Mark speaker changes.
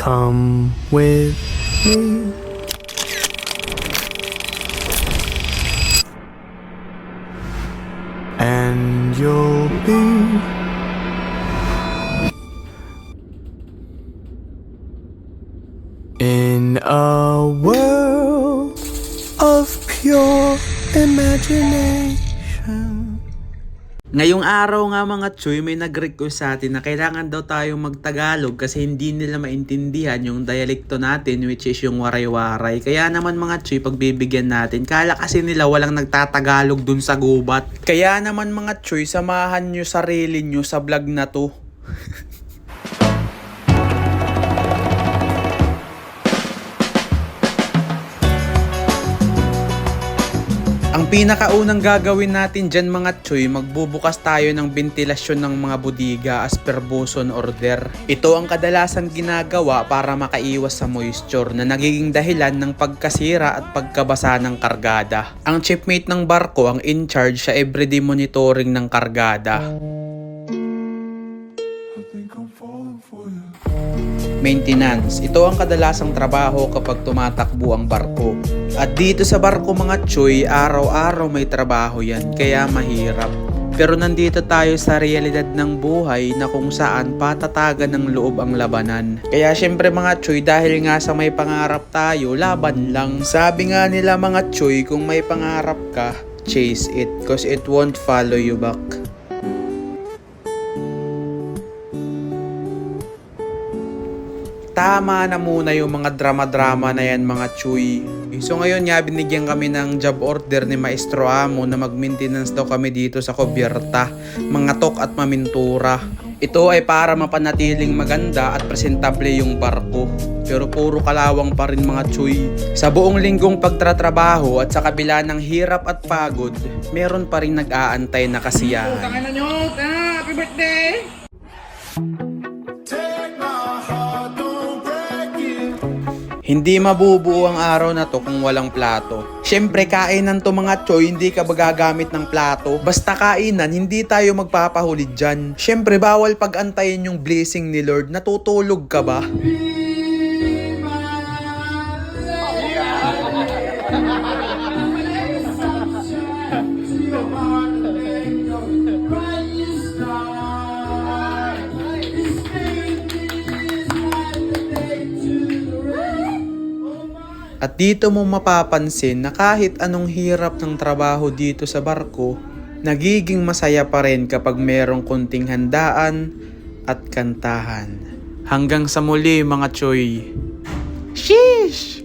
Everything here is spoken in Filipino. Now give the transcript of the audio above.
Speaker 1: Come with me. And you'll be in a world of pure imagination.
Speaker 2: Ngayong araw nga mga Choy, may nag-request sa atin na kailangan daw tayong magtagalog kasi hindi nila maintindihan yung dialekto natin, which is yung waray-waray. Kaya naman mga Choy, pagbibigyan natin. Kala kasi nila walang nagtatagalog dun sa gubat. Kaya naman mga Choy, samahan nyo sarili nyo sa vlog na to. Ang pinakaunang gagawin natin dyan mga Choy, magbubukas tayo ng ventilasyon ng mga bodega as per boson order. Ito ang kadalasan ginagawa para makaiwas sa moisture na nagiging dahilan ng pagkasira at pagkabasa ng kargada. Ang chipmate ng barko ang in charge sa everyday monitoring ng kargada. Maintenance. Ito ang kadalasang trabaho kapag tumatakbo ang barko. At dito sa barko mga Choy, araw-araw may trabaho yan, kaya mahirap. Pero nandito tayo sa realidad ng buhay na kung saan patatagan ng loob ang labanan. Kaya syempre mga Choy, dahil nga sa may pangarap tayo, laban lang. Sabi nga nila mga Choy, kung may pangarap ka, chase it, cause it won't follow you back. Tama na muna yung mga drama-drama na yan mga Choy. So ngayon nga binigyan kami ng job order ni Maestro Amo na mag-maintenance daw kami dito sa Cubierta, mga tok at mamintura. Ito ay para mapanatiling maganda at presentable yung barko. Pero puro kalawang pa rin mga Choy. Sa buong linggong pagtratrabaho at sa kabila ng hirap at pagod, meron pa rin nag-aantay na kasiyahan.
Speaker 3: Tangan na nyo! Happy birthday!
Speaker 2: Hindi mabubuo ang araw na to kung walang plato. Syempre kainan to mga Choy, hindi ka ba gagamit ng plato? Basta kainan, hindi tayo magpapahuli dyan. Syempre bawal pag-antayin yung blessing ni Lord. Natutulog ka ba? At dito mo mapapansin na kahit anong hirap ng trabaho dito sa barko, nagiging masaya pa rin kapag merong kunting handaan at kantahan. Hanggang sa muli mga Choy. Sheesh!